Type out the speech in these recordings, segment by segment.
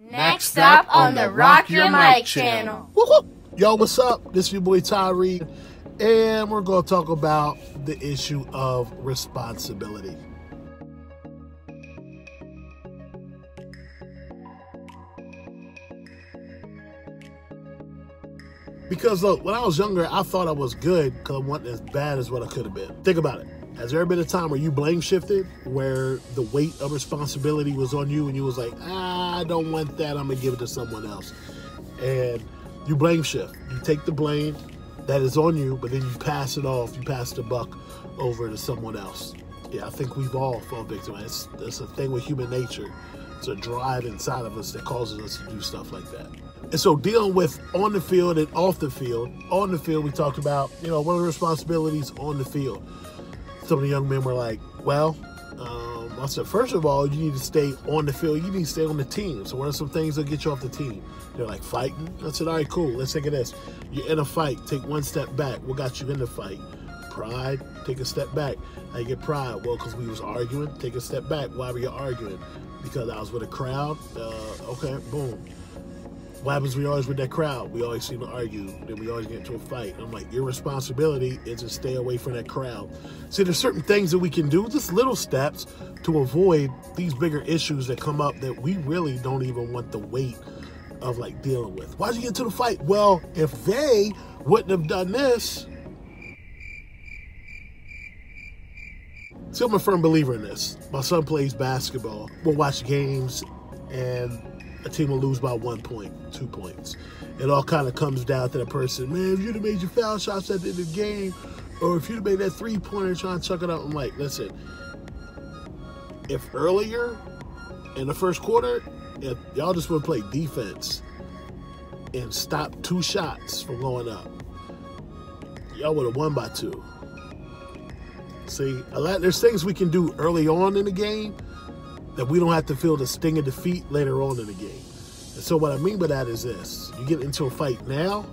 Next up on the Rock Your Mic channel. Woo-hoo. Yo, what's up? This is your boy Tyree, and we're going to talk about the issue of responsibility. Because look, when I was younger, I thought I was good because I wasn't as bad as what I could have been. Think about it. Has there ever been a time where you blame shifted, where the weight of responsibility was on you and you was like, I don't want that, I'm gonna give it to someone else. And you blame shift. You take the blame that is on you, but then you pass it off, you pass the buck over to someone else. Yeah, I think we've all fallen victim. It's a thing with human nature. It's a drive inside of us that causes us to do stuff like that. And so dealing with on the field and off the field, on the field we talked about, one of the responsibilities on the field. Some of the young men were like, well, I said, first of all, you need to stay on the field. You need to stay on the team. So what are some things that get you off the team? They're like, fighting. I said, all right, cool. Let's think of this. You're in a fight. Take one step back. What got you in the fight? Pride. Take a step back. How you get pride? Well, because we was arguing. Take a step back. Why were you arguing? Because I was with a crowd. Okay, boom. What happens when you're always with that crowd? We always seem to argue, then we always get into a fight. I'm like, your responsibility is to stay away from that crowd. See, there's certain things that we can do, just little steps to avoid these bigger issues that come up that we really don't even want the weight of like dealing with. Why'd you get into the fight? Well, if they wouldn't have done this. See, I'm a firm believer in this. My son plays basketball. We'll watch games and a team will lose by 1 point, 2 points. It all kind of comes down to the person. Man, if you'd have made your foul shots at the end of the game, or if you'd have made that three-pointer trying to chuck it out, I'm like, listen, if earlier in the first quarter, if y'all just would play defense and stop 2 shots from going up, y'all would have won by 2. See, there's things we can do early on in the game that we don't have to feel the sting of defeat later on in the game. And so what I mean by that is this. You get into a fight now,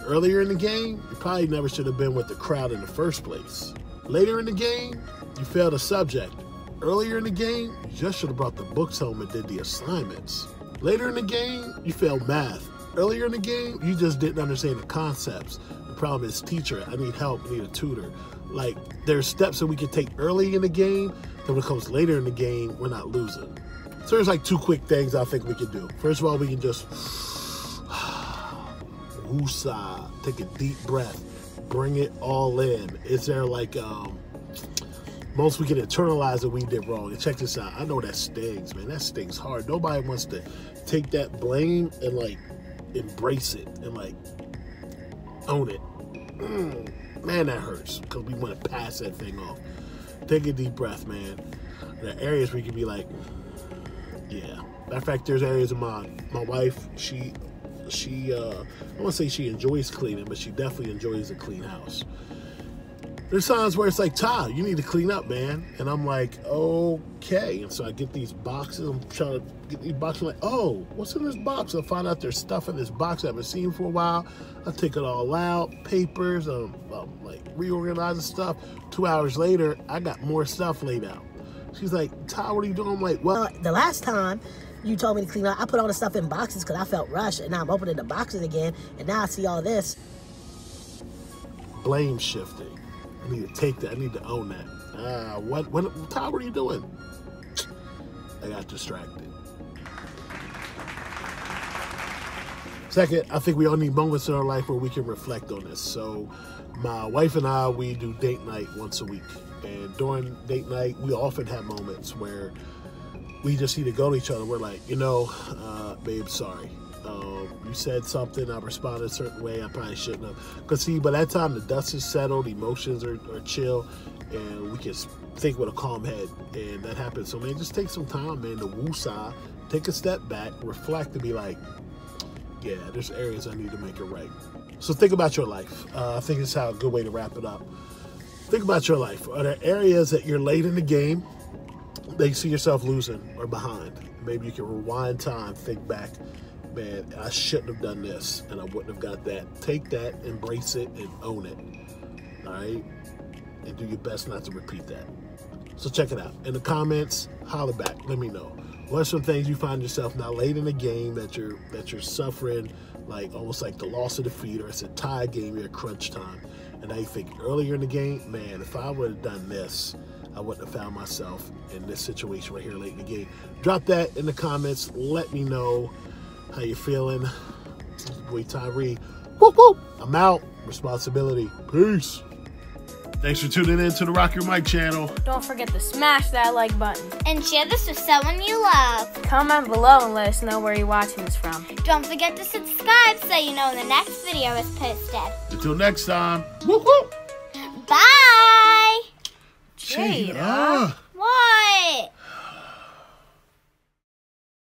earlier in the game, you probably never should have been with the crowd in the first place. Later in the game, you failed a subject. Earlier in the game, you just should have brought the books home and did the assignments. Later in the game, you failed math. Earlier in the game, you just didn't understand the concepts. The problem is, teacher, I need help, I need a tutor. Like, there's steps that we can take early in the game that when it comes later in the game, we're not losing. So there's like 2 quick things I think we can do. First of all, we can just woosah, take a deep breath, bring it all in. Is there like, most we can internalize that we did wrong. And check this out. I know that stings, man. That stings hard. Nobody wants to take that blame and like embrace it and like own it. Man, that hurts because we want to pass that thing off. Take a deep breath, man. There are areas where you can be like, yeah. Matter of fact, there's areas of my wife, she I don't want to say she enjoys cleaning, but she definitely enjoys a clean house. There's times where it's like, Ty, you need to clean up, man. And I'm like, okay. And so I get these boxes. I'm trying to get these boxes. I'm like, oh, what's in this box? I find out there's stuff in this box I haven't seen for a while. I take it all out, papers, like reorganizing stuff. 2 hours later, I got more stuff laid out. She's like, Ty, what are you doing? I'm like, well, the last time you told me to clean up, I put all the stuff in boxes because I felt rushed. And now I'm opening the boxes again. And now I see all this. Blame shifting. I need to take that. I need to own that. Ty, what are you doing? I got distracted. Second, I think we all need moments in our life where we can reflect on this. So my wife and I, we do date night once a week. And during date night, we often have moments where we just need to go to each other. We're like, babe, sorry. You said something, I responded a certain way, I probably shouldn't have. Because see, by that time the dust is settled, emotions are chill, and we can think with a calm head, and that happens. So man, just take some time, man, to woosah, take a step back, reflect, and be like, yeah, there's areas I need to make it right. So think about your life. I think it's a good way to wrap it up. Think about your life. Are there areas that you're late in the game that you see yourself losing or behind? Maybe you can rewind time, think back. Man, I shouldn't have done this, and I wouldn't have got that. Take that, embrace it, and own it. All right? And do your best not to repeat that. So check it out. In the comments, holler back. Let me know. What are some things you find yourself now late in the game that you're suffering, like almost like the loss of defeat, or it's a tie game, you're at crunch time. And now you think earlier in the game, man, if I would have done this, I wouldn't have found myself in this situation right here late in the game. Drop that in the comments. Let me know how you're feeling. This is boy Tyree. Whoop, whoop. I'm out. Responsibility. Peace. Thanks for tuning in to the Rock Your Mic channel. Don't forget to smash that like button. And share this with someone you love. Comment below and let us know where you're watching this from. Don't forget to subscribe so you know when the next video is posted. Until next time. Whoop, whoop. Bye. Jada.